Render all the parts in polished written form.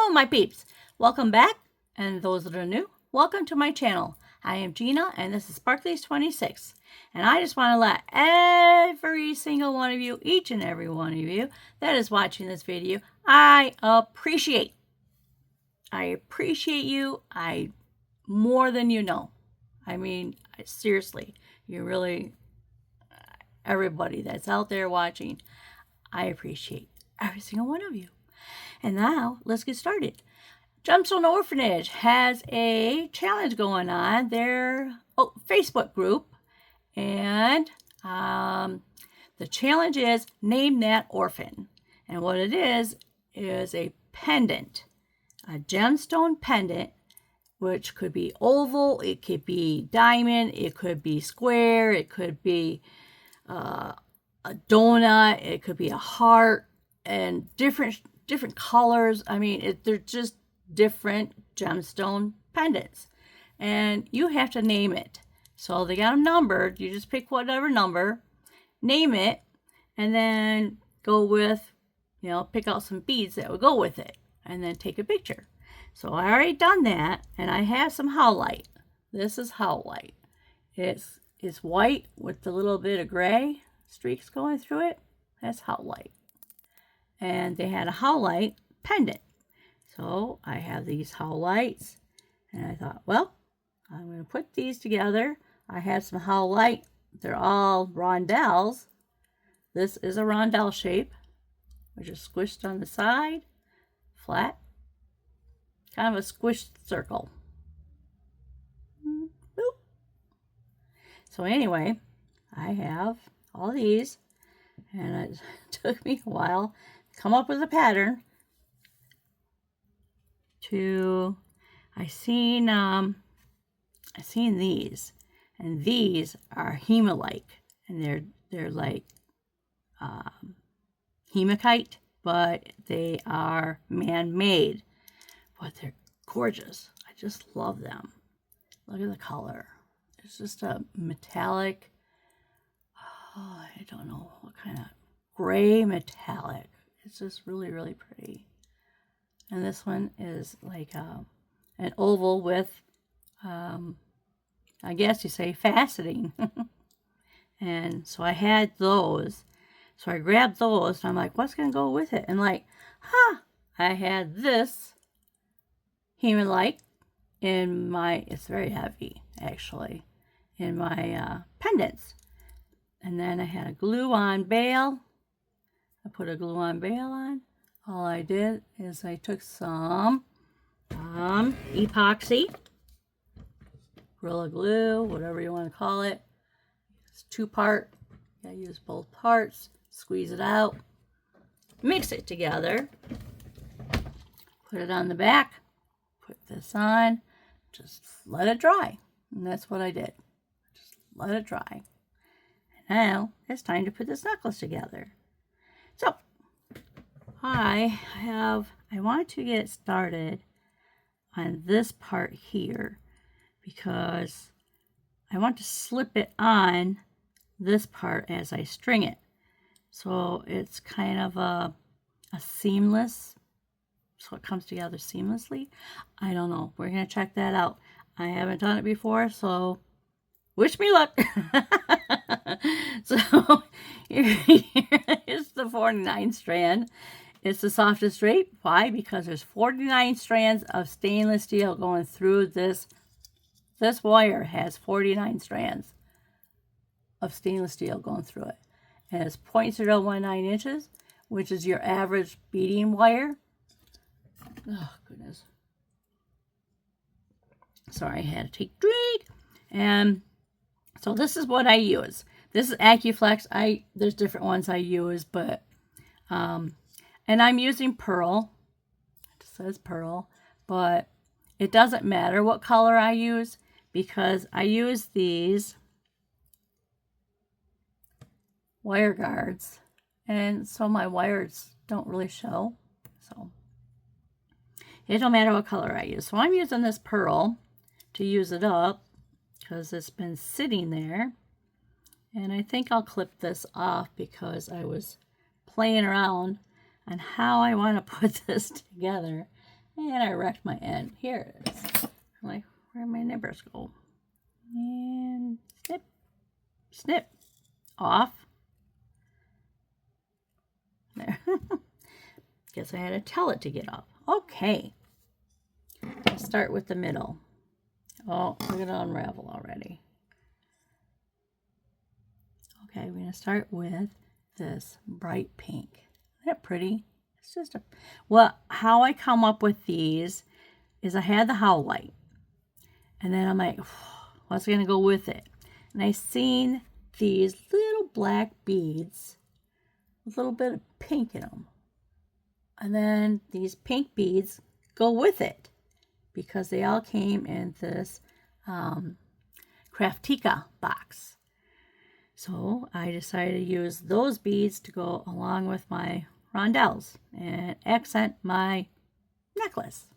Hello, my peeps. Welcome back, and those that are new, welcome to my channel. I am Gina, and this is Sparklies26. And I just want to let every single one of you, each and every one of you that is watching this video, I appreciate you. More than you know. I mean, seriously, you really, everybody that's out there watching, I appreciate every single one of you. And now, let's get started. Gemstone Orphanage has a challenge going on, their Facebook group. And the challenge is Name That Orphan. And what it is a pendant, a gemstone pendant, which could be oval, it could be diamond, it could be square, it could be a donut, it could be a heart, and different colors. I mean, they're just different gemstone pendants, and you have to name it. So they got them numbered. You just pick whatever number, name it, and then go with, pick out some beads that would go with it, and then take a picture. So I already done that, and I have some howlite. This is howlite. It's white with a little bit of gray streaks going through it. That's howlite. And they had a howlite pendant. So I have these howlites, and I thought, well, I'm going to put these together. I have some howlite. They're all rondelles. This is a rondelle shape, which is squished on the side, flat, kind of a squished circle. Boop. So anyway, I have all these, and it took me a while to come up with a pattern. I seen these, and these are hemalike, and they're like hematite, but they are man-made, but they're gorgeous. I just love them. Look at the color. It's just a metallic, I don't know what kind of gray metallic. It's just really, really pretty. And this one is like an oval with, I guess you say, faceting. And so I had those. So I grabbed those, and I'm like, what's going to go with it? And like, I had this hemalite in my, it's very heavy, actually, in my pendants. And then I had a glue-on bail. I put a glue-on bail on. All I did is I took some epoxy, Gorilla Glue, whatever you want to call it. It's 2-part. I use both parts. Squeeze it out. Mix it together. Put it on the back. Put this on. Just let it dry. And that's what I did. Just let it dry. And now it's time to put this necklace together. So I want to get started on this part here because I want to slip it on this part as I string it. So it's kind of a seamless, so it comes together seamlessly. I don't know. We're going to check that out. I haven't done it before, so wish me luck. So here's the 49 strand. It's the softest drape. Why? Because there's 49 strands of stainless steel going through this. This wire has 49 strands of stainless steel going through it. And it's 0.019 inches, which is your average beading wire. Oh, goodness. Sorry, I had to take a drink. And so this is what I use. This is AccuFlex. There's different ones I use, but and I'm using pearl. It says pearl, but it doesn't matter what color I use because I use these wire guards, and so my wires don't really show. So it don't matter what color I use. So I'm using this pearl to use it up because it's been sitting there. And I think I'll clip this off because I was playing around on how I want to put this together. And I wrecked my end. Here it is. I'm like, where'd my nippers go? And snip, snip, off. There. Guess I had to tell it to get off. Okay. Let's start with the middle. Oh, we're going to unravel already. Okay, we're going to start with this bright pink. Isn't that pretty? It's just a... Well, how I come up with these is I had the howlite. And then I'm like, what's going to go with it? And I seen these little black beads with a little bit of pink in them. And then these pink beads go with it because they all came in this Craftica box. So I decided to use those beads to go along with my rondelles and accent my necklace.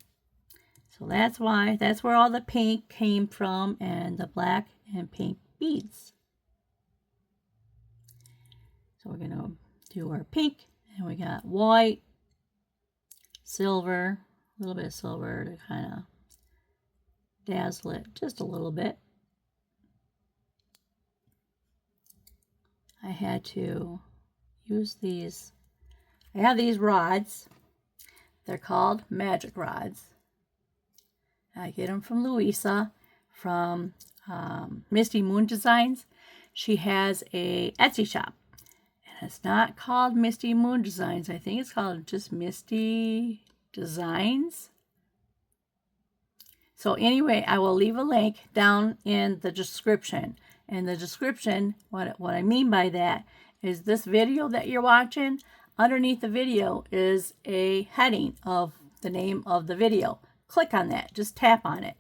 So that's where all the pink came from, and the black and pink beads. So we're going to do our pink, and we got white, silver, a little bit of silver to kind of dazzle it just a little bit. I had to use these. I have these rods. They're called magic rods. I get them from Louisa from Misty Moon Designs. She has a Etsy shop. And it's not called Misty Moon Designs. I think it's called just Misty Designs. So anyway, I will leave a link down in the description. In the description, what I mean by that is this video that you're watching, underneath the video is a heading of the name of the video. Click on that, just tap on it,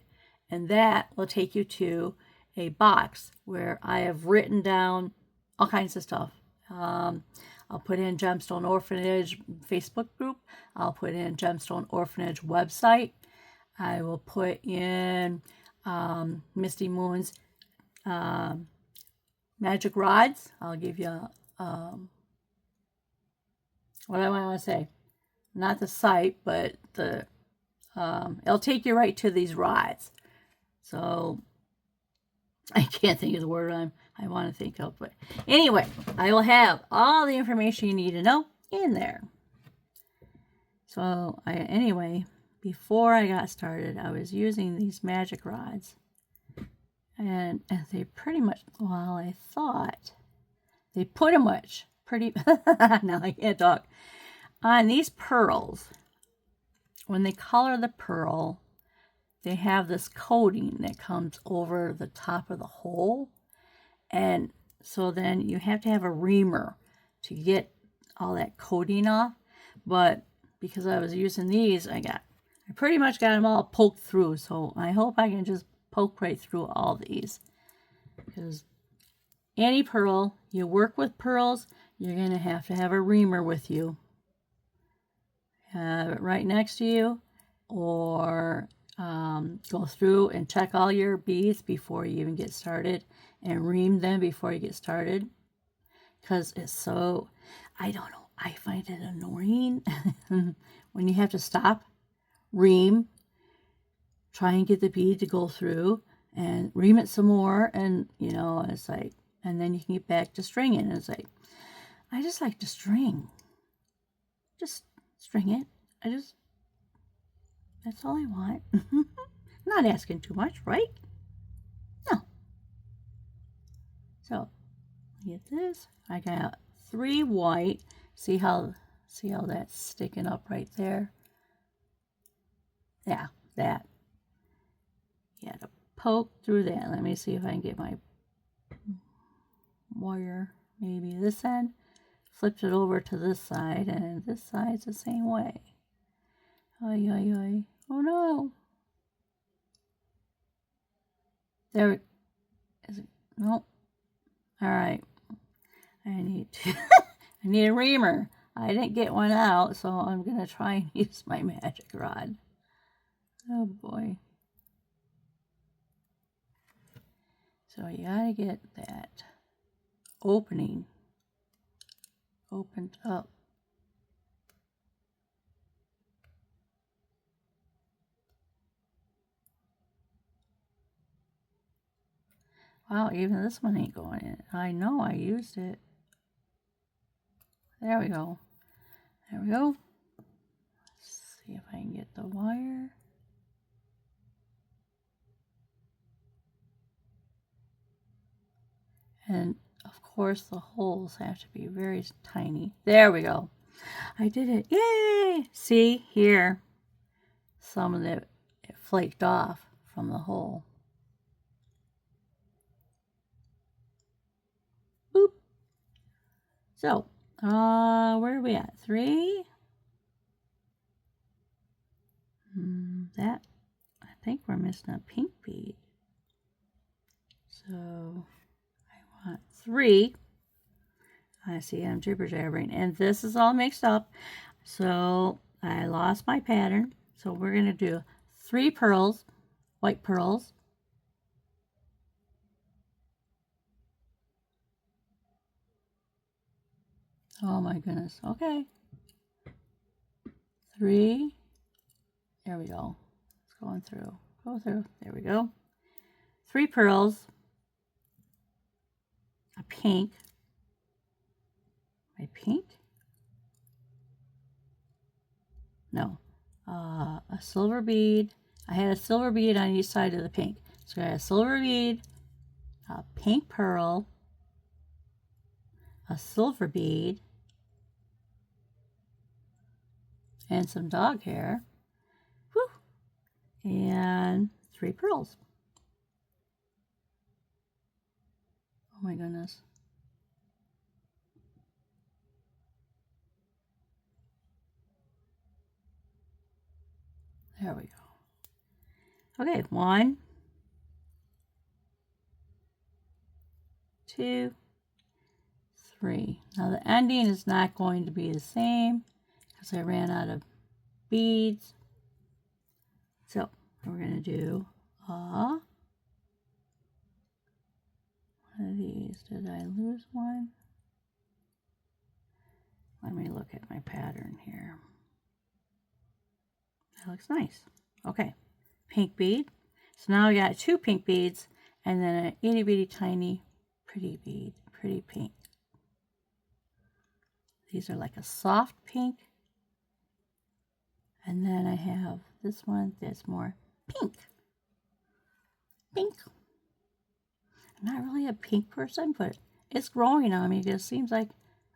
and that will take you to a box where I have written down all kinds of stuff. I'll put in Gemstone Orphanage Facebook group. I'll put in Gemstone Orphanage website. I will put in Misty Moon's magic rods. I'll give you what I want to say. Not the site, but the it'll take you right to these rods. So I can't think of the word I want to think of. But anyway, I will have all the information you need to know in there. So anyway, before I got started, I was using these magic rods. And they pretty much, well, I thought they pretty much, now I can't talk, on these pearls. When they color the pearl, they have this coating that comes over the top of the hole. And so then you have to have a reamer to get all that coating off. But because I was using these, I pretty much got them all poked through. So I hope I can just poke right through all these. Because any pearl, you work with pearls, you're going to have a reamer with you. Have it right next to you, or go through and check all your beads before you even get started, and ream them before you get started, because it's so, I don't know, I find it annoying when you have to stop, ream, try and get the bead to go through, and ream it some more, and it's like, and then you can get back to stringing, and it's like, I just like to string, just string it. That's all I want. Not asking too much, right? No. So, get this. I got 3 white. See how that's sticking up right there? Yeah, that. You had to poke through that. Let me see if I can get my wire, maybe this end. Flipped it over to this side, and this side's the same way. Ay, ay, ay. Oh no. There is it. Nope. All right. I need a reamer. I didn't get one out, so I'm going to try and use my magic rod. Oh boy. So you got to get that opening opened up. Wow, even this one ain't going in. I know I used it. There we go. There we go. Let's see if I can get the wire. And of course the holes have to be very tiny. There we go. I did it. Yay! See here, some of it flaked off from the hole. Boop. So, where are we at? 3? That, I think we're missing a pink bead. So, I want 3. I see I'm jibber jabbering, and this is all mixed up. So, I lost my pattern. So, we're going to do 3 pearls, white pearls. Oh my goodness. Okay. 3. There we go. It's going through. Go through. There we go. 3 pearls. A pink. My pink? No. A silver bead. I had a silver bead on each side of the pink. So I got a silver bead, a pink pearl, a silver bead, and some dog hair. Whew. And 3 pearls. Oh my goodness. There we go. Okay, 1, 2, 3. Now the ending is not going to be the same because I ran out of beads. So we're going to do one of these. Did I lose one? Let me look at my pattern here. That looks nice. Okay, pink bead. So now I got 2 pink beads and then an itty bitty tiny pretty bead, pretty pink. These are like a soft pink. And then I have this one that's more pink. Pink. I'm not really a pink person, but it's growing on me because it seems like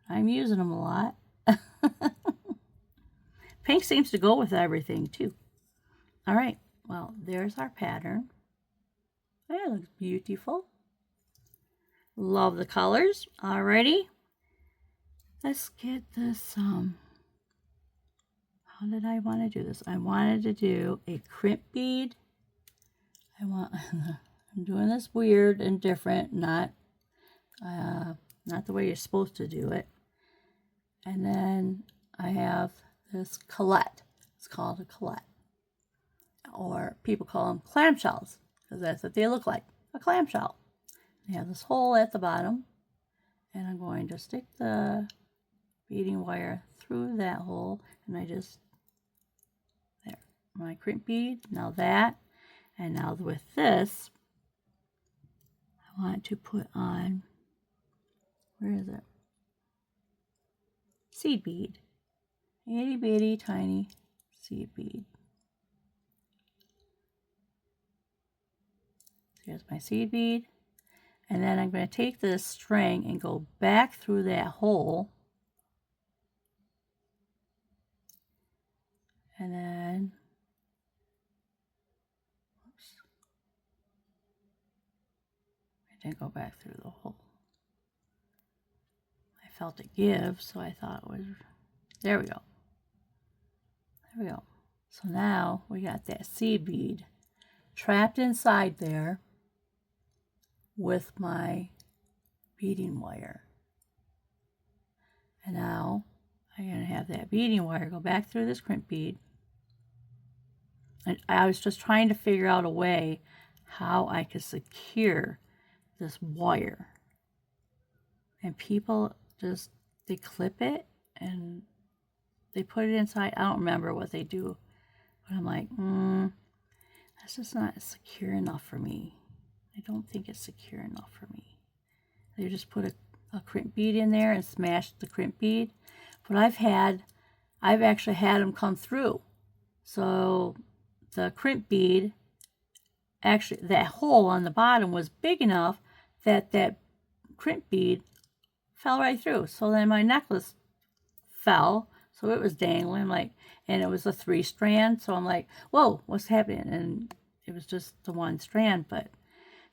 I'm using them a lot. Pink seems to go with everything too. All right, well, there's our pattern. That looks beautiful. Love the colors. Alrighty. Let's get this, how did I want to do this? I wanted to do a crimp bead. I'm doing this weird and different, not the way you're supposed to do it. And then I have this collet. It's called a collet. Or people call them clamshells, because that's what they look like, a clamshell. They have this hole at the bottom, and I'm going to stick the beading wire through that hole, and there, my crimp bead. Now that, and now with this, I want to put on, where is it? Seed bead. Itty bitty tiny seed bead. Here's my seed bead. And then I'm going to take this string and go back through that hole. And then, oops, I didn't go back through the hole. I felt it give, so I thought it was, there we go. There we go. So now we got that seed bead trapped inside there with my beading wire. And now I'm going to have that beading wire go back through this crimp bead. And I was just trying to figure out a way how I could secure this wire. And people just, they clip it and they put it inside. I don't remember what they do. But I'm like, that's just not secure enough for me. I don't think it's secure enough for me. You just put a crimp bead in there and smash the crimp bead. But I've actually had them come through. So the crimp bead, actually that hole on the bottom was big enough that that crimp bead fell right through. So then my necklace fell. So it was dangling, like, and it was a 3-strand. So I'm like, whoa, what's happening? And it was just the 1 strand. But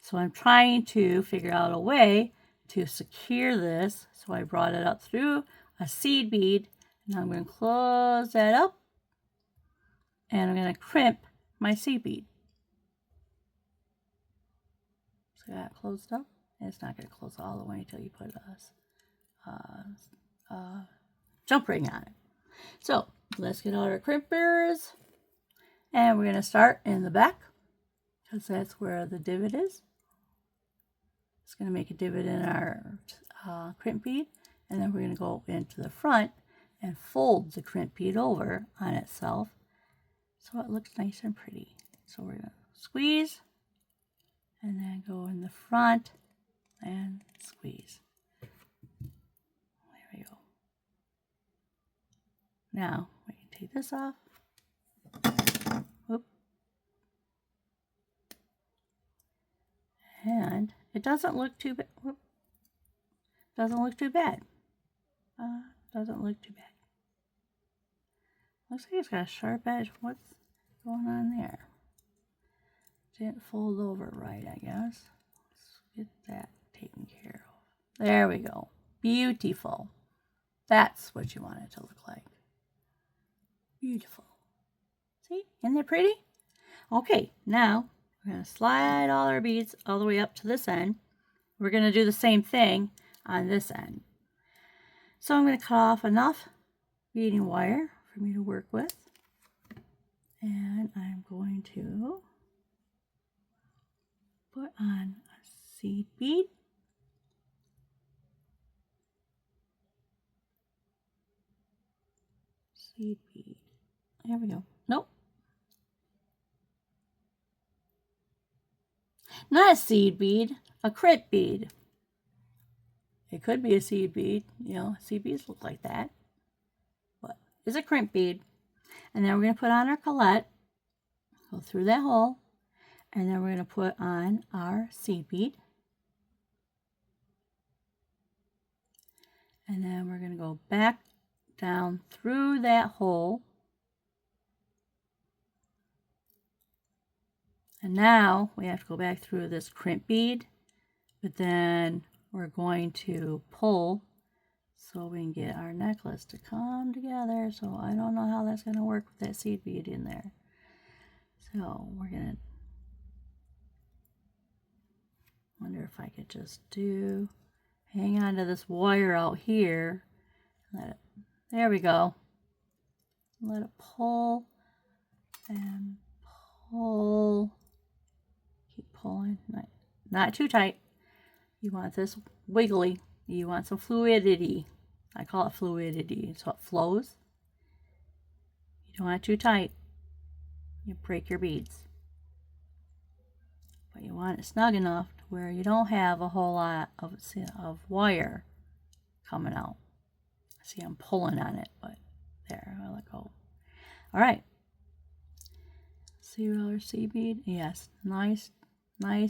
so I'm trying to figure out a way to secure this. So I brought it up through a seed bead, and I'm going to close that up, and I'm going to crimp my seed bead. So that closed up, and it's not going to close all the way until you put a jump ring on it. So let's get out our crimpers, and we're going to start in the back because that's where the divot is. It's going to make a divot in our crimp bead, and then we're going to go into the front and fold the crimp bead over on itself so it looks nice and pretty. So we're going to squeeze and then go in the front and squeeze. There we go. Now we can take this off. Whoop. And it doesn't look too bad. Doesn't look too bad. Doesn't look too bad. Looks like it's got a sharp edge. What's going on there? Didn't fold over right, I guess. Let's get that taken care of. There we go. Beautiful. That's what you want it to look like. Beautiful. See? Isn't that pretty? Okay, now we're going to slide all our beads all the way up to this end. We're going to do the same thing on this end. So I'm going to cut off enough beading wire for me to work with. And I'm going to put on a seed bead. Seed bead. There we go. Nope. Not a seed bead, a crimp bead. It could be a seed bead, you know, seed beads look like that. But it's a crimp bead. And then we're going to put on our collet, go through that hole, and then we're going to put on our seed bead. And then we're going to go back down through that hole. And now we have to go back through this crimp bead, but then we're going to pull so we can get our necklace to come together. So I don't know how that's going to work with that seed bead in there. So we're going to wonder if I could just hang on to this wire out here. There we go. Let it pull and pull. Keep pulling. Not too tight. You want this wiggly. You want some fluidity. I call it fluidity. So it flows. You don't want it too tight. You break your beads. But you want it snug enough to where you don't have a whole lot of wire coming out. See, I'm pulling on it, but there, I let go. All right. See our seed bead? Yes, nice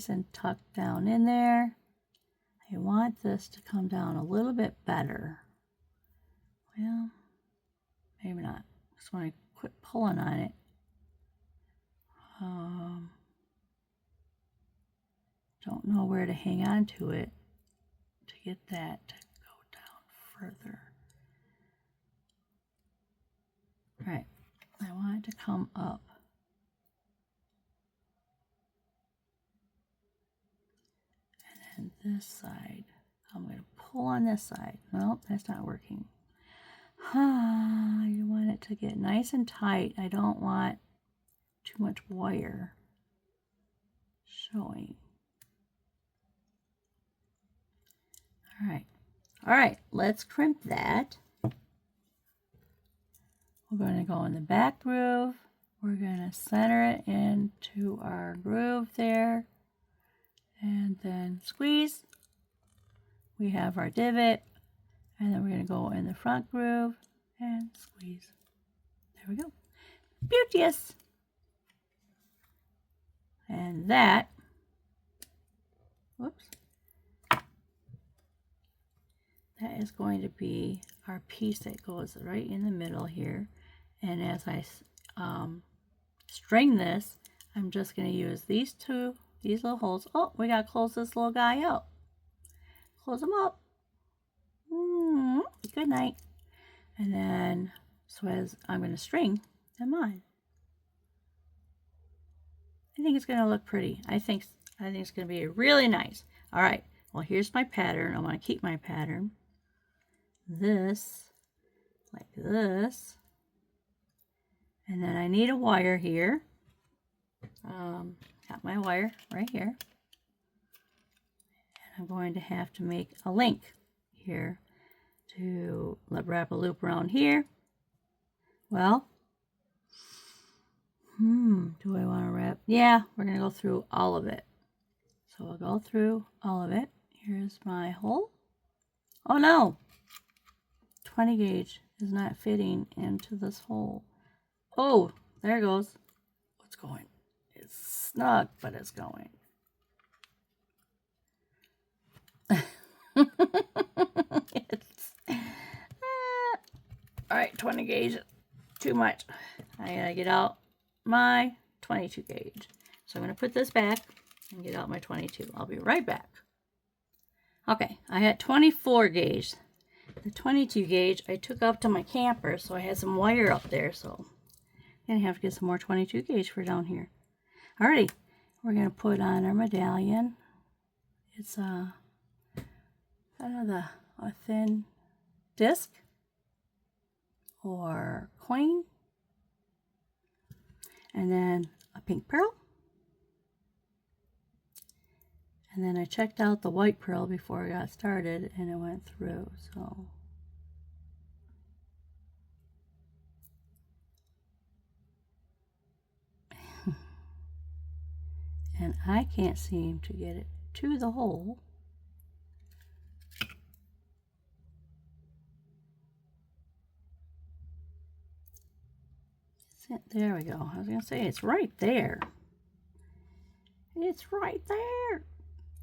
and tucked down in there. I want this to come down a little bit better. Well, maybe not. Just want to quit pulling on it. Don't know where to hang on to it to get that to go down further. All right, I want it to come up. And then this side, I'm going to pull on this side. Nope, that's not working. You want it to get nice and tight. I don't want too much wire showing. All right, let's crimp that. We're going to go in the back groove. We're going to center it into our groove there. and then squeeze. We have our divot, and then we're going to go in the front groove and squeeze. There we go. Beauteous. And that, whoops, that is going to be our piece that goes right in the middle here. And as I string this, I'm just going to use these little holes. Oh, we got to close this little guy up. Close them up. Good night. And then, so as I'm going to string them on. I think it's going to look pretty. I think it's going to be really nice. All right. Well, here's my pattern. I want to keep my pattern. This, like this. And then I need a wire here. Got my wire right here. And I'm going to have to make a link here to wrap a loop around here. Well, do I want to wrap? Yeah, we're going to go through all of it. So we'll go through all of it. Here's my hole. Oh no! 20 gauge is not fitting into this hole. Oh, there it goes. What's going? It's snug, but it's going. All right, 20 gauge, too much. I gotta get out my 22 gauge. So I'm gonna put this back and get out my 22. I'll be right back. Okay, I had 24 gauge. The 22 gauge I took up to my camper, so I had some wire up there, so I'm gonna have to get some more 22 gauge for down here. Alrighty, we're gonna put on our medallion. It's kind of a thin disc or coin, and then a pink pearl. And then I checked out the white pearl before I got started, and it went through, so. And I can't seem to get it to the hole. There we go. I was going to say, it's right there. It's right there.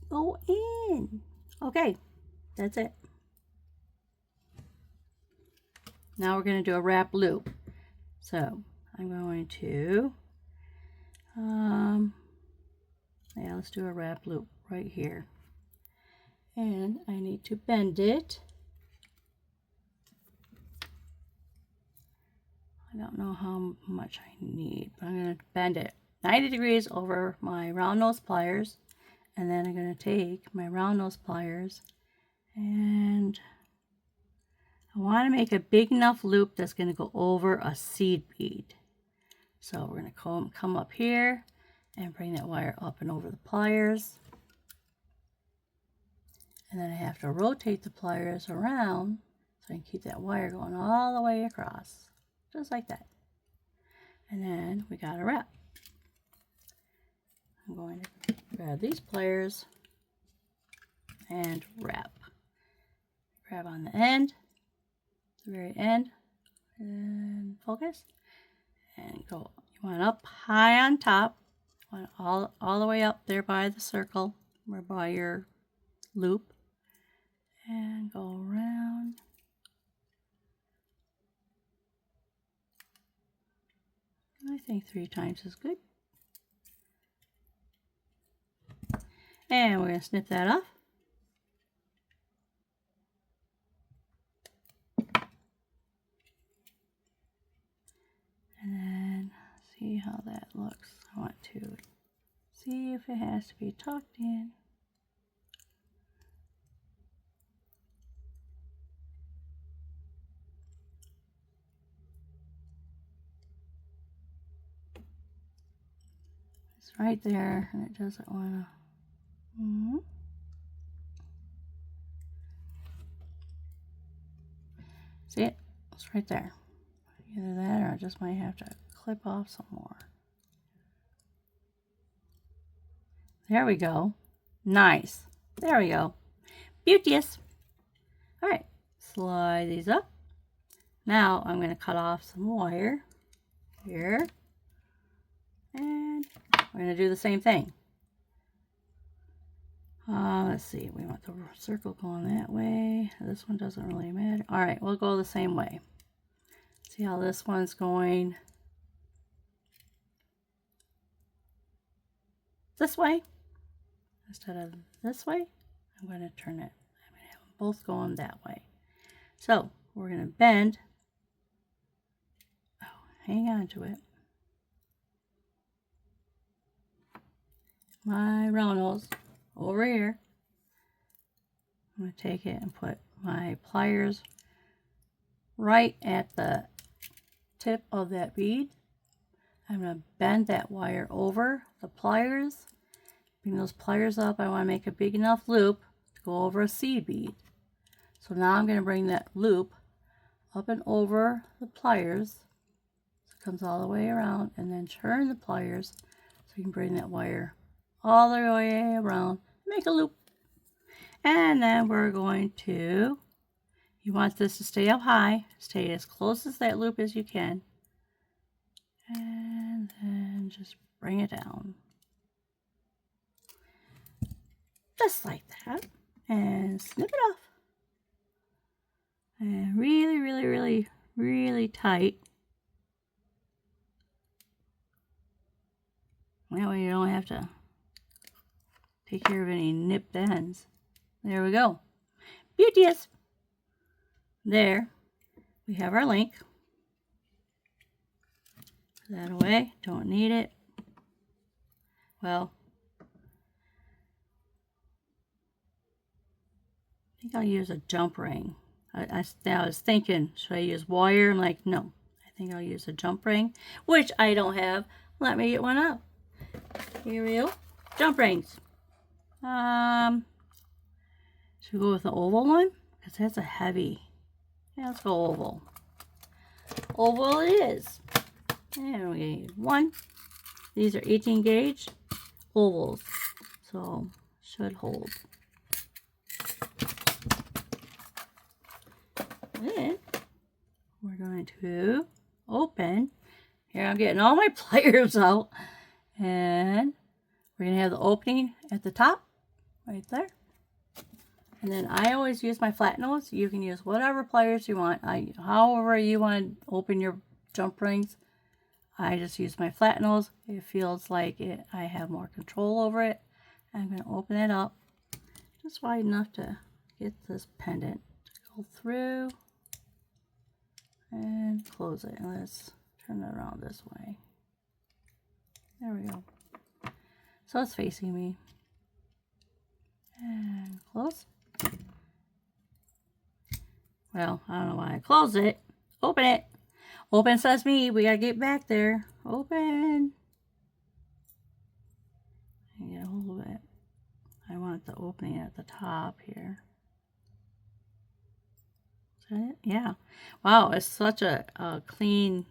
Go in. Okay, that's it. Now we're going to do a wrap loop. So I'm going to, yeah, let's do a wrap loop right here. And I need to bend it. I don't know how much I need, but I'm going to bend it 90 degrees over my round nose pliers. And then I'm going to take my round nose pliers, and I want to make a big enough loop that's going to go over a seed bead. So we're going to come up here and bring that wire up and over the pliers. And then I have to rotate the pliers around so I can keep that wire going all the way across. Just like that. And then we got a wrap. I'm going to grab these pliers and wrap. Grab on the end, the very end, and focus. And go. You want up high on top. You want all the way up there by the circle or by your loop. And go around. I think 3 times is good. And we're going to snip that off. And then see how that looks. I want to see if it has to be tucked in. It's right there, and it doesn't want to. See it? It's right there. Either that or I just might have to clip off some more. There we go. Nice. There we go. Beauteous. All right, slide these up. Now I'm going to cut off some wire here. And we're going to do the same thing. Let's see, we want the circle going that way. This one doesn't really matter. All right, we'll go the same way. See how this one's going this way instead of this way. I'm going to turn it. I'm going to have them both going that way. So we're going to bend. Oh, hang on to it. My round nose over here. I'm going to take it and put my pliers right at the tip of that bead. I'm going to bend that wire over the pliers. Bring those pliers up. I want to make a big enough loop to go over a seed bead. So now I'm going to bring that loop up and over the pliers. So it comes all the way around, and then turn the pliers so you can bring that wire all the way around. Make a loop. And then we're going to, you want this to stay up high. Stay as close as that loop as you can. And then just bring it down. Just like that. And snip it off. And really, really, really, really tight. That way you don't have to take care of any nipped ends. There we go. Beauteous. There. We have our link. Put that away. Don't need it. Well, I think I'll use a jump ring. I was thinking, should I use wire? I'm like, no. I think I'll use a jump ring, which I don't have. Let me get one up. Here we go. Jump rings. Should we go with the oval one? Because that's a heavy. Yeah, let's go oval. Oval it is. And we need one. These are 18 gauge ovals. So, should hold. Then, we're going to open. Here, I'm getting all my pliers out. And we're going to have the opening at the top. Right there. And then I always use my flat nose. You can use whatever pliers you want. However you want to open your jump rings. I just use my flat nose. It feels like I have more control over it. I'm going to open it up just wide enough to get this pendant to go through. And close it. And let's turn it around this way. There we go. So it's facing me. And close. Well, I don't know why I closed it. Open it. Open sesame. We gotta get back there. Open. Get a hold of it. I want the opening at the top here. Is that it? Yeah. Wow, it's such a clean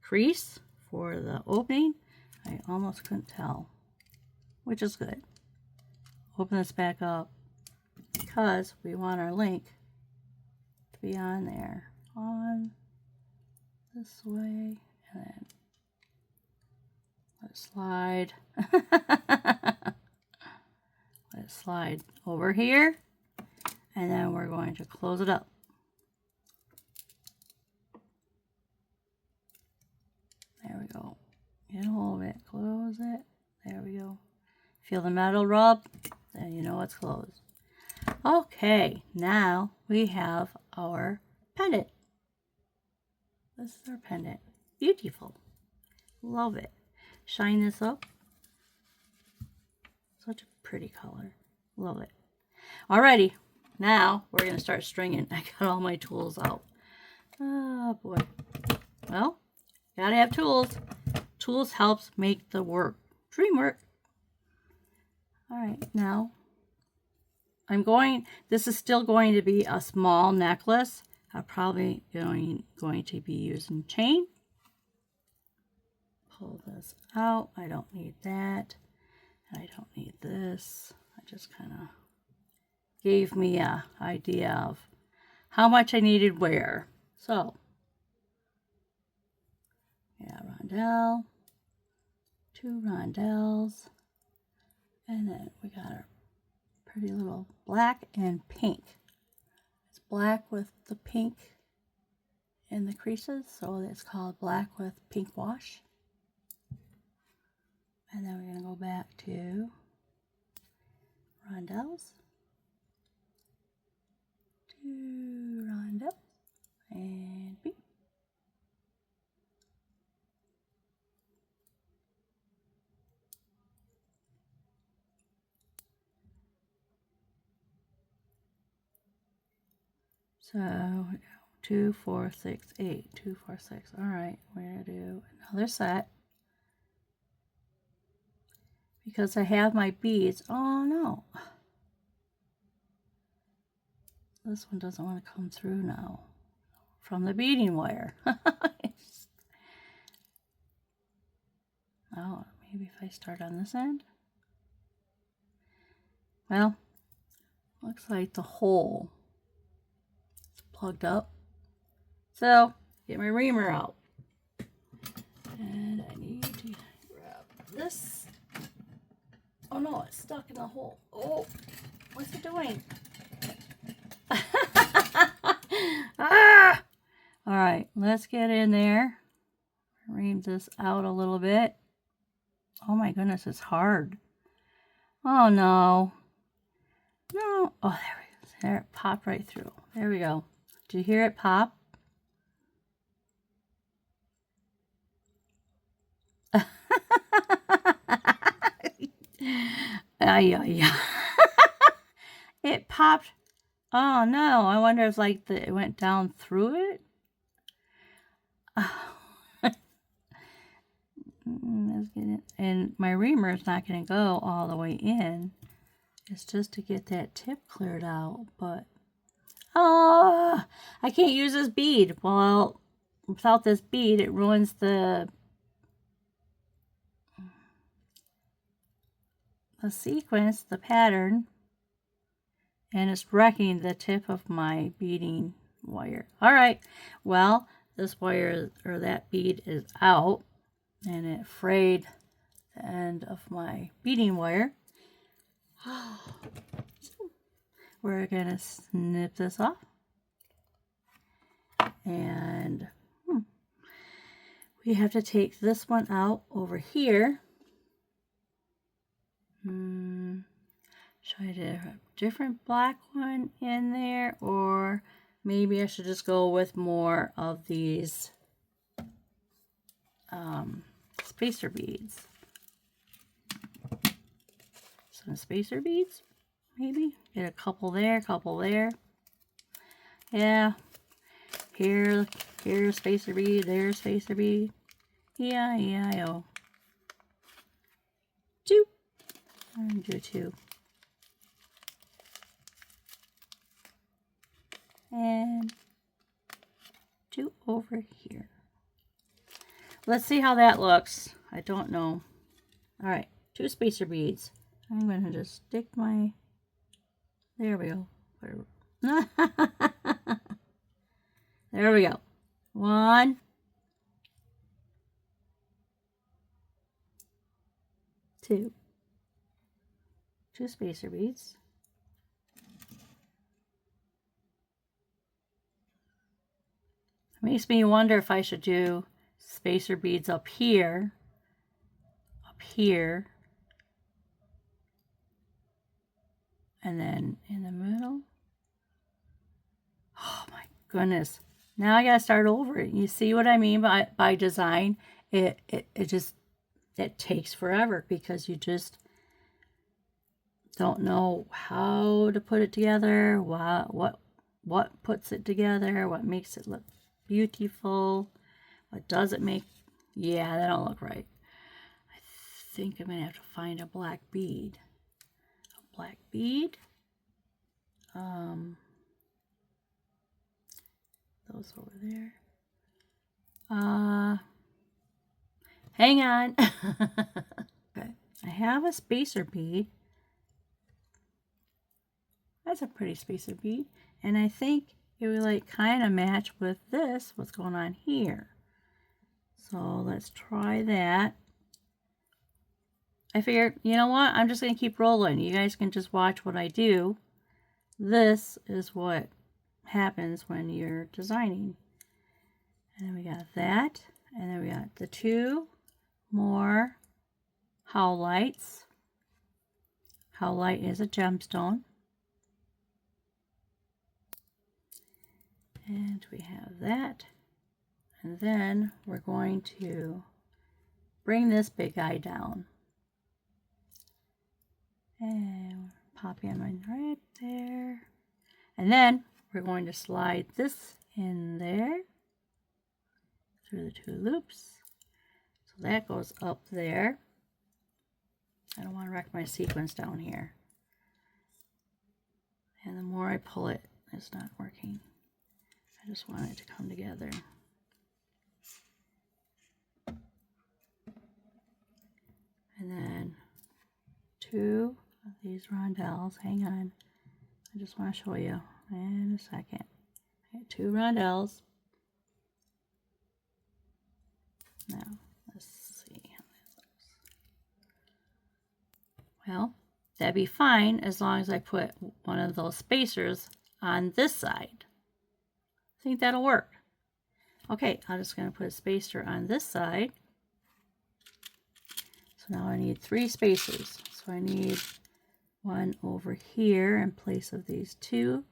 crease for the opening. I almost couldn't tell, which is good. Open this back up because we want our link to be on there. On this way, and then let it slide. Let it slide over here, and then we're going to close it up. There we go. Get a hold of it. Close it. There we go. Feel the metal rub? Then you know it's closed. Okay, now we have our pendant. This is our pendant. Beautiful. Love it. Shine this up. Such a pretty color. Love it. Alrighty, now we're going to start stringing. I got all my tools out. Oh boy. Well, gotta have tools. Tools helps make the work. Dream work. Alright, now this is still going to be a small necklace. I'm probably going to be using chain. pull this out. I don't need that. And I don't need this. I just kind of gave me a idea of how much I needed where. So, yeah, rondelle, 2 rondelles, and then we got our pretty little black and pink. It's black with the pink in the creases, so it's called black with pink wash. And then we're going to go back to rondelles, 2 rondelles, and pink. So 2, 4, 6, 8, 2, 4, 6. All right, we're going to do another set. Because I have my beads. Oh no. This one doesn't want to come through now from the beading wire. Oh, maybe if I start on this end. Well, looks like the hole is plugged up. So, get my reamer out. And I need to grab this. Oh no, it's stuck in the hole. Oh, what's it doing? Ah! All right, let's get in there. Ream this out a little bit. Oh my goodness, it's hard. Oh no. No. Oh, there we go. There, it popped right through. There we go. Do you hear it pop? Yeah. It popped. Oh no, I wonder if like it went down through it. Let's get it. And my reamer is not going to go all the way in. It's just to get that tip cleared out. But oh, I can't use this bead. Well, without this bead, it ruins the sequence, the pattern, and it's wrecking the tip of my beading wire. All right, well, this wire or that bead is out, and it frayed the end of my beading wire. So we're gonna snip this off, and we have to take this one out over here. Should I do a different black one in there, or maybe I should just go with more of these spacer beads? Some spacer beads, maybe get a couple there, couple there. Yeah, here spacer bead, there spacer bead. E-I-E-I-O. 2. And do 2. And 2 over here. Let's see how that looks. I don't know. All right, 2 spacer beads. I'm going to just stick my, there we go. There we go. 1, 2. 2 spacer beads. Makes me wonder if I should do spacer beads up here, and then in the middle. Oh my goodness. Now I gotta start over. You see what I mean by design? It takes forever because you just don't know how to put it together, what puts it together, what makes it look beautiful, what doesn't make, yeah, that don't look right. I think I'm gonna have to find a black bead. A black bead. Those over there. Hang on. Okay. I have a spacer bead. That's a pretty spacer bead. And I think it would like kind of match with this, what's going on here. So let's try that. I figured, you know what? I'm just going to keep rolling. You guys can just watch what I do. This is what happens when you're designing. And then we got that. And then we got the 2 more howlights. Howlight is a gemstone. And we have that. And then we're going to bring this big guy down. And pop in right there. And then we're going to slide this in there through the 2 loops. So that goes up there. I don't want to wreck my sequence down here. And the more I pull it, it's not working. I just want it to come together. And then 2 of these rondelles. Hang on. I just want to show you in a second. I got 2 rondelles. Now, let's see how that looks. Well, that'd be fine as long as I put one of those spacers on this side. I think that'll work. Okay, I'm just going to put a spacer on this side. So now I need 3 spacers. So I need one over here in place of these 2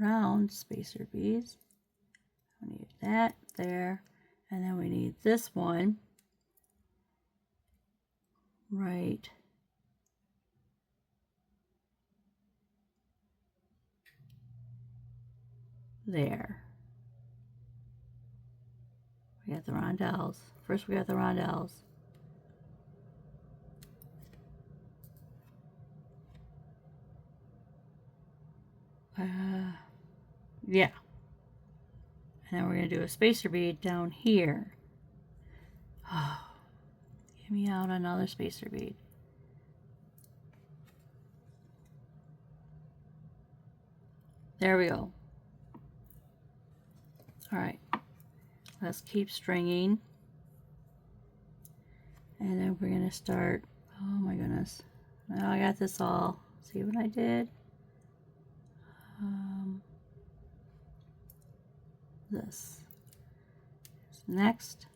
round spacer beads. We need that there, and then we need this one right there. We got the rondelles. First we got the rondelles. Yeah. And then we're going to do a spacer bead down here. Oh, get me out another spacer bead. There we go. All right. Let's keep stringing. And then we're going to start. Oh my goodness. Now I got this all. See what I did? This. Next.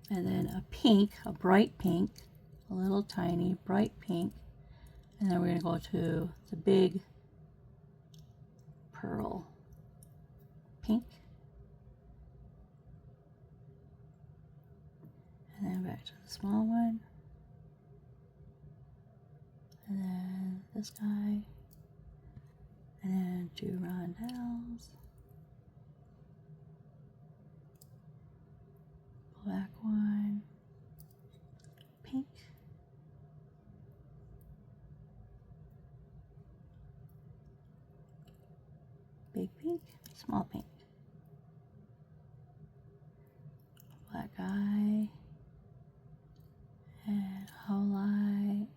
And then a pink, a bright pink, a little tiny bright pink. And then we're going to go to the big pearl pink. And then back to the small one. And then this guy. And then 2 rondelles. Black one. Pink. Big pink, small pink. Black eye. And highlight.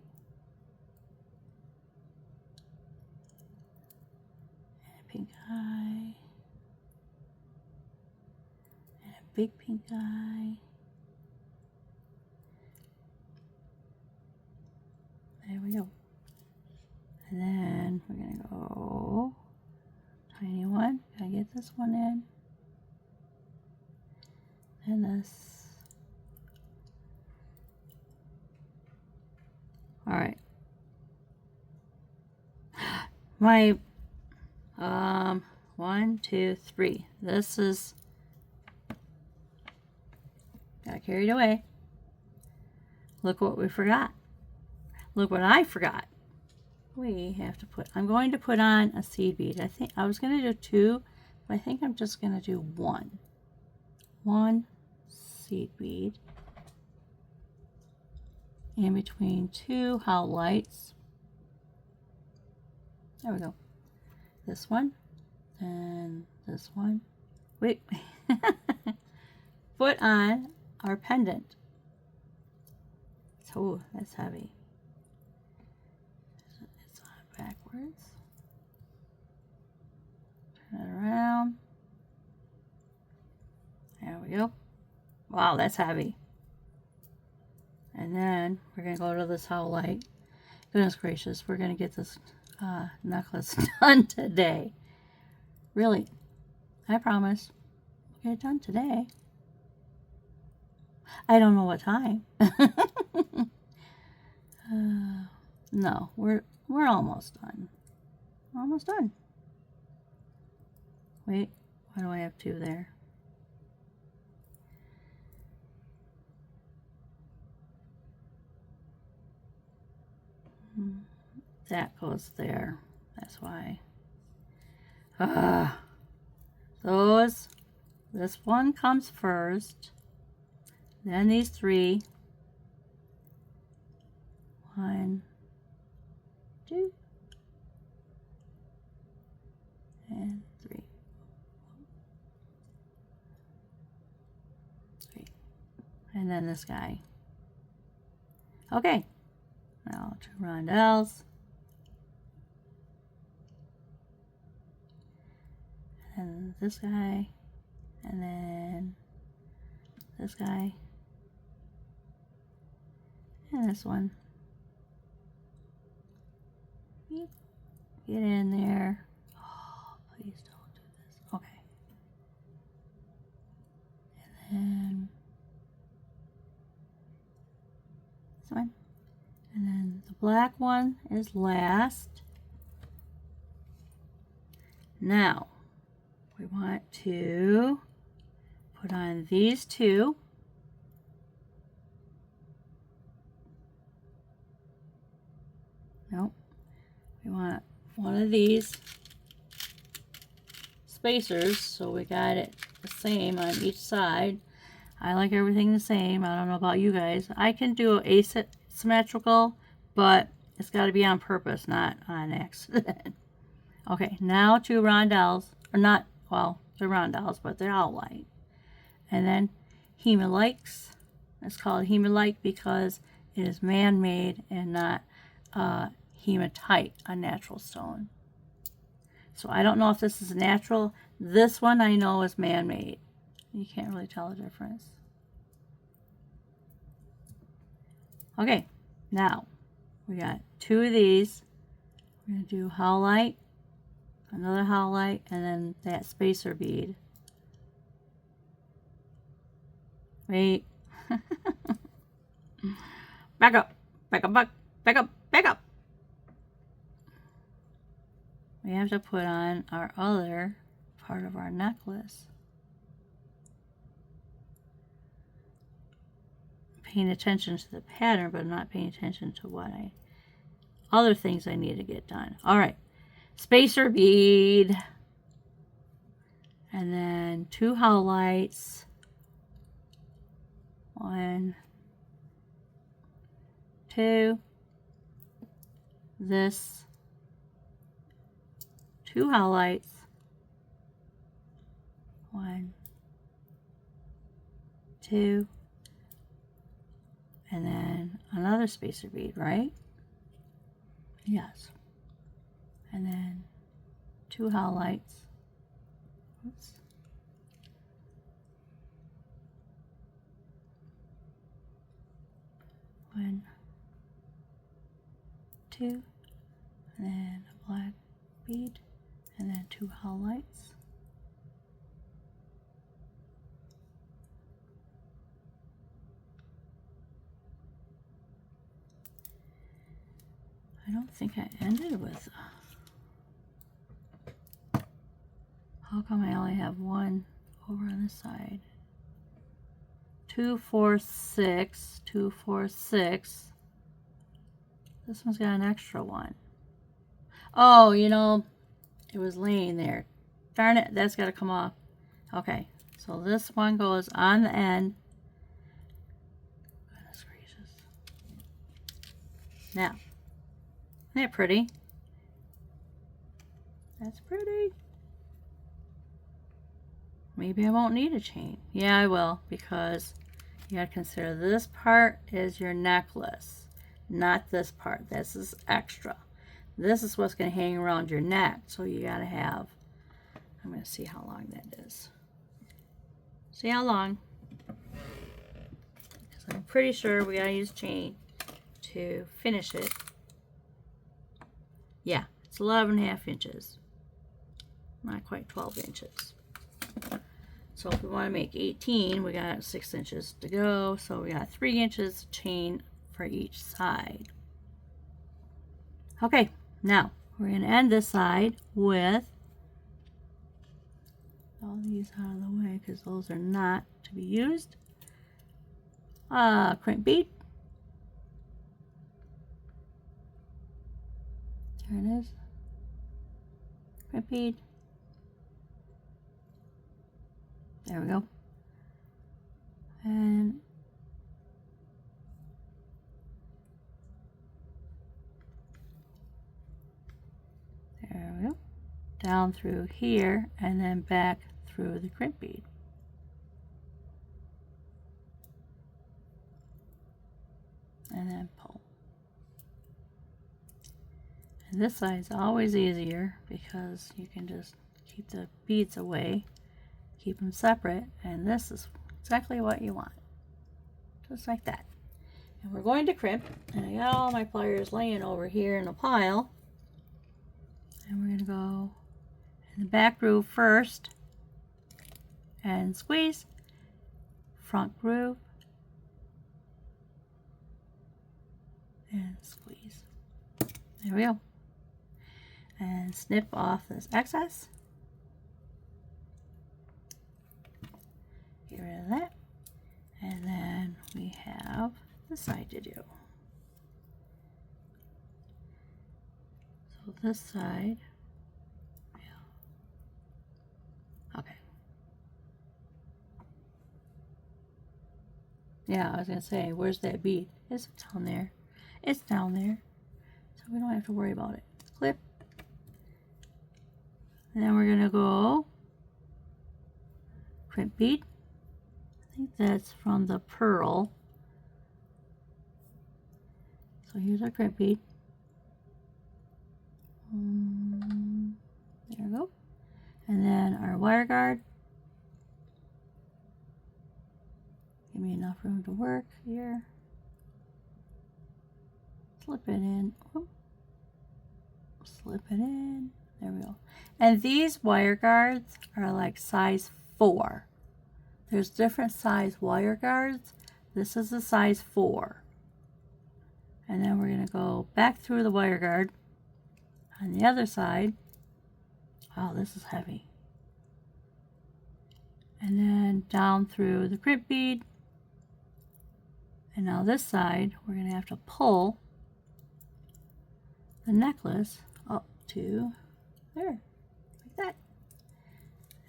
Pink eye, and a big pink eye. There we go. And then we're going to go tiny one. Gotta get this one in. And this. All right. My 1, 2, 3. This is, got carried away. Look what we forgot. Look what I forgot. We have to put, I'm going to put on a seed bead. I think I was going to do 2, but I think I'm just going to do 1. 1 seed bead in between 2 howlights. There we go. This one, and this one, Wait. Put on our pendant. So that's heavy. It's on backwards. Turn it around. There we go. Wow, that's heavy. And then we're going to go to this howlite. Goodness gracious, we're going to get this necklace done today. Really, I promise. We'll get it done today. I don't know what time. No, we're almost done. We're almost done. Wait, why do I have two there? That goes there. That's why. This one comes first. Then these three. 1, 2, and 3. 3. And then this guy. Okay. Now 2 rondelles. And this guy. And then this guy. And this one. Get in there. Oh, please don't do this. Okay. And then this one. And then the black one is last. Now, we want to put on these two. Nope. We want one of these spacers, so we got it the same on each side. I like everything the same. I don't know about you guys. I can do asymmetrical, but it's got to be on purpose, not on accident. Okay, now 2 rondelles, or not, well, they're rondelles, but they're all white. And then hemolites. It's called hemolite because it is man-made and not hematite, a natural stone. So I don't know if this is natural. This one I know is man-made. You can't really tell the difference. Okay, now we got 2 of these. We're going to do howlite, another howlite, and then that spacer bead. Wait. Back up, back up, back up, back up. We have to put on our other part of our necklace. Paying attention to the pattern, but not paying attention to what other things I need to get done. All right, spacer bead, and then 2 howlites. 1, 2. This. 2 howlites. 1, 2. And then another spacer bead, right? Yes. And then 2 howlites. Oops. One, 2, and then a black bead, and then 2 howlites. I don't think I ended with. How come I only have 1 over on this side? 2, 4, 6, 2, 4, 6. This one's got an extra one. Oh, you know, it was laying there. Darn it, that's got to come off. Okay, so this one goes on the end. Goodness gracious. Now, isn't that pretty? That's pretty. maybe I won't need a chain. Yeah, I will, because you gotta consider this part is your necklace, not this part. This is extra. This is what's gonna hang around your neck, so you gotta have, I'm gonna see how long that is. See how long? Because I'm pretty sure we gotta use chain to finish it. Yeah, it's 11.5 inches. Not quite 12 inches. So if we want to make 18, we got 6 inches to go. So we got 3 inches chain for each side. Okay, now we're going to end this side with all these out of the way because those are not to be used. Crimp bead. There it is. Crimp bead. There we go. And there we go. Down through here and then back through the crimp bead. And then pull. And this side's always easier because you can just keep the beads away. Keep them separate, and this is exactly what you want, just like that. And we're going to crimp, and I got all my pliers laying over here in a pile, and we're going to go in the back groove first and squeeze, front groove and squeeze. There we go. And snip off this excess. Get rid of that, and then we have this side to do. So this side, okay. Yeah, I was gonna say, where's that bead? It's down there. It's down there, so we don't have to worry about it. Clip, and then we're gonna go crimp bead. I think that's from the pearl. So here's our crimp bead. There we go. And then our wire guard. Give me enough room to work here. Slip it in. Whoop. Slip it in. There we go. And these wire guards are like size 4. There's different size wire guards. This is a size 4. And then we're going to go back through the wire guard on the other side. Oh, this is heavy. And then down through the crimp bead. And now this side, we're going to have to pull the necklace up to there, like that.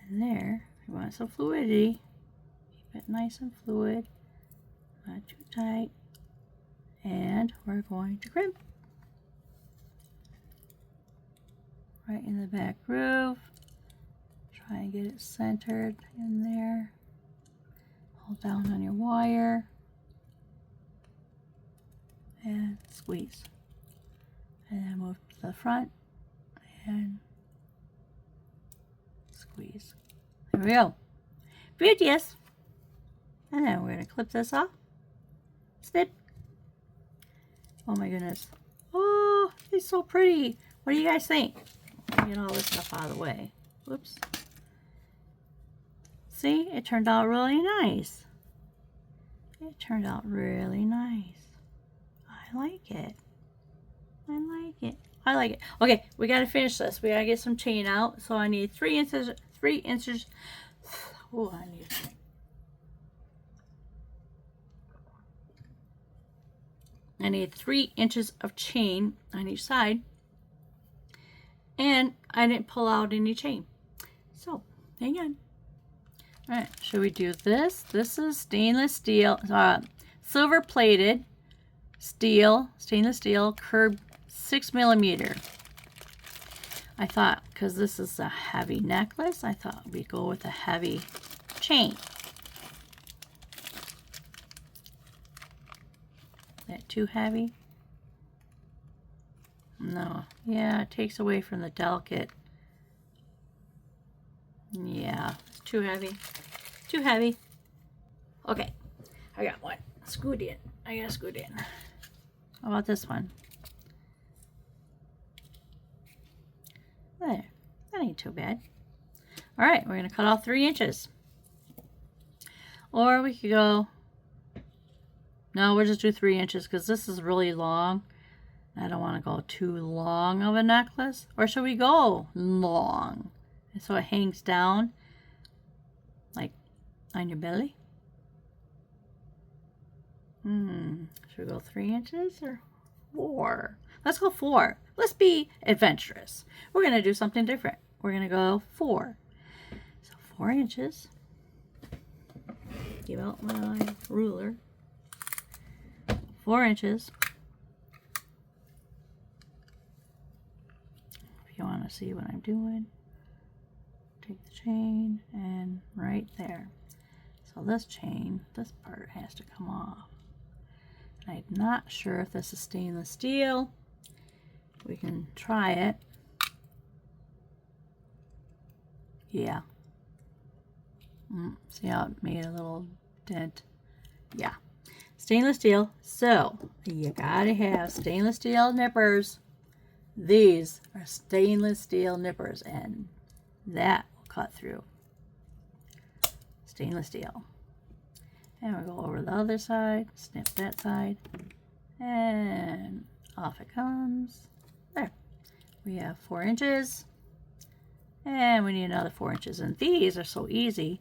And there, we want some fluidity. Keep it nice and fluid, not too tight. And we're going to crimp right in the back groove. Try and get it centered in there. Hold down on your wire and squeeze. And then move to the front and squeeze. There we go. Beauteous. And then we're going to clip this off. Snip. Oh my goodness. Oh, it's so pretty. What do you guys think? Let me get all this stuff out of the way. Whoops. See, it turned out really nice. It turned out really nice. I like it. I like it. I like it. Okay, we got to finish this. We got to get some chain out. So I need 3 inches. 3 inches. Oh, I need. I need 3 inches of chain on each side. And I didn't pull out any chain. So, hang on. Alright, should we do this? This is stainless steel, silver plated steel, stainless steel, curved 6mm. I thought because this is a heavy necklace, I thought we'd go with a heavy chain. Is that too heavy? No. Yeah, it takes away from the delicate. Yeah, it's too heavy. Too heavy. Okay, I got one. Scoot in. I got scoot in. How about this one? There. That ain't too bad. All right, we're going to cut off 3 inches. Or we could go... No, we'll just do 3 inches because this is really long. I don't want to go too long of a necklace. Or should we go long? So it hangs down like on your belly. Should we go 3 inches or 4? Let's go 4. Let's be adventurous. We're going to do something different. We're going to go 4. So 4 inches. Give out my ruler. 4 inches. If you want to see what I'm doing, take the chain and right there. So this chain, this part has to come off. I'm not sure if this is stainless steel. We can try it. Yeah. See how it made a little dent? Yeah. Stainless steel. So you gotta have stainless steel nippers. These are stainless steel nippers, and that will cut through. Stainless steel. And we'll go over the other side, snip that side, and off it comes. There. We have 4 inches, and we need another 4 inches. And these are so easy.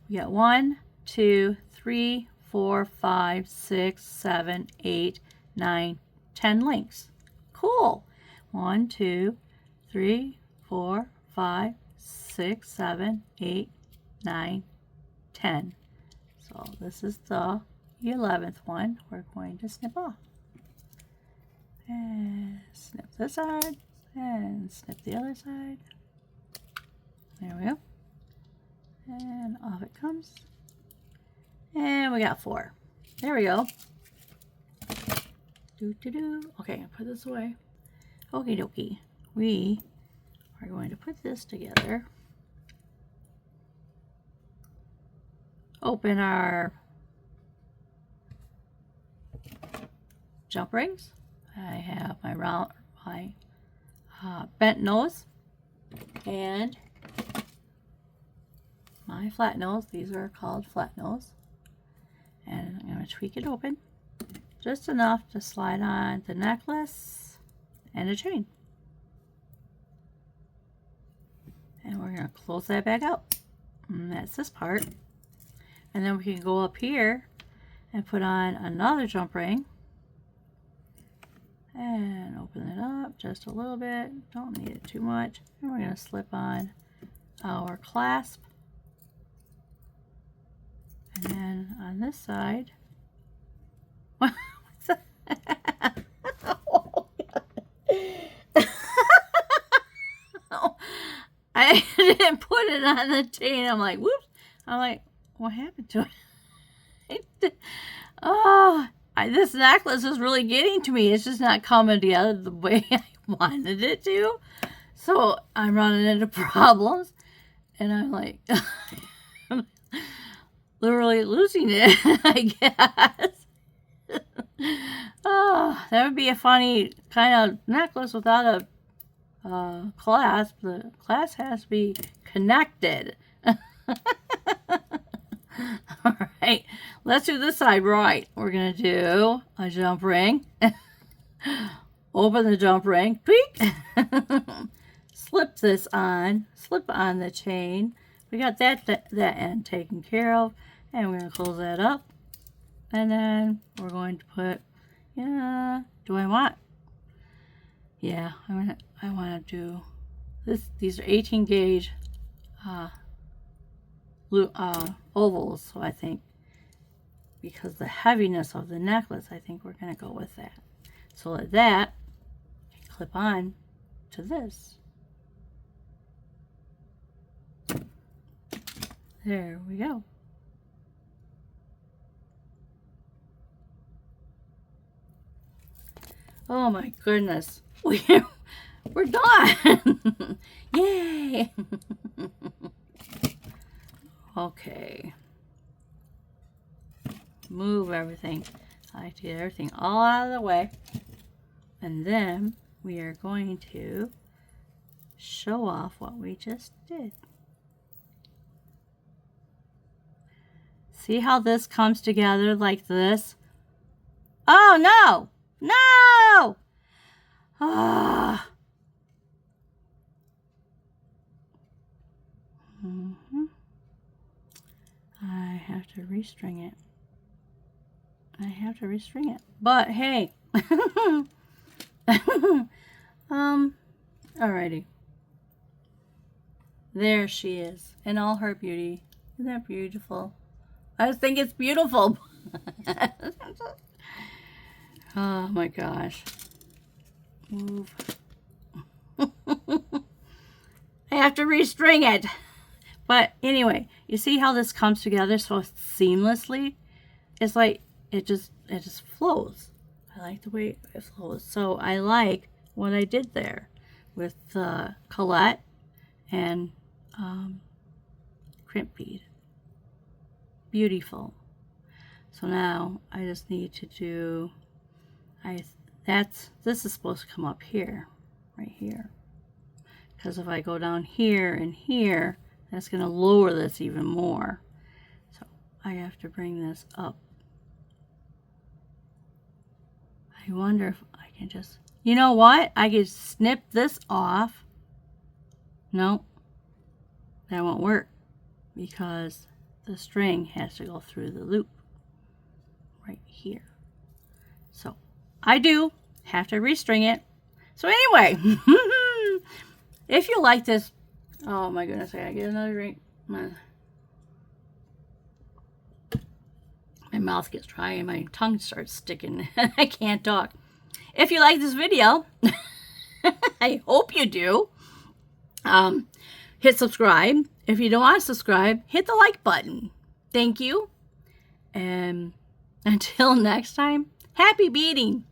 We got 1, 2, 3, 4, 5, 6, 7, 8, 9, 10 links. Cool. 1, 2, 3, 4, 5, 6, 7, 8, 9, 10. So this is the 11th one we're going to snip off. And snip this side and snip the other side. There we go. And off it comes. And we got 4. There we go. Okay, put this away. Okie dokie. We are going to put this together. Open our jump rings. I have my bent nose and my flat nose. These are called flat nose. And I'm going to tweak it open just enough to slide on the necklace and a chain. And we're going to close that back out. And that's this part. And then we can go up here and put on another jump ring. And open it up just a little bit. Don't need it too much. And we're going to slip on our clasp. And then on this side, what's that? Oh, I didn't put it on the chain. I'm like, whoops. I'm like, what happened to it? This necklace is really getting to me. It's just not coming together the way I wanted it to. So I'm running into problems. And I'm like, literally losing it, I guess. Oh, that would be a funny kind of necklace without a clasp. The clasp has to be connected. All right, let's do this side right. We're going to do a jump ring. Open the jump ring. Tweak. Slip this on. Slip on the chain. We got that end taken care of. And we're going to close that up. And then we're going to put, do I want? Yeah, I want to do this. These are 18 gauge ovals, so I think because the heaviness of the necklace, I think we're going to go with that. So that can clip on to this. There we go. Oh my goodness. We're done. Yay. Okay. Move everything. I like to get everything all out of the way. And then we are going to show off what we just did. See how this comes together like this? Oh no! No! Ah. I have to restring it. But hey. Alrighty. There she is in all her beauty. Isn't that beautiful? I just think it's beautiful. Oh my gosh. Move. I have to restring it. But anyway, you see how this comes together so seamlessly? It's like it just flows. I like the way it flows. So I like what I did there with Colette and crimp bead. Beautiful. So now I just need to do this is supposed to come up here, right here. Because if I go down here and here, that's going to lower this even more. So I have to bring this up. I wonder if I can just, you know what? I could snip this off. No, that won't work because the string has to go through the loop right here. So I do have to restring it. So anyway, if you like this, oh my goodness, I gotta get another drink. My mouth gets dry and my tongue starts sticking. I can't talk. If you like this video, I hope you do. Hit subscribe. If you don't want to subscribe, hit the like button. Thank you. And until next time, happy beading.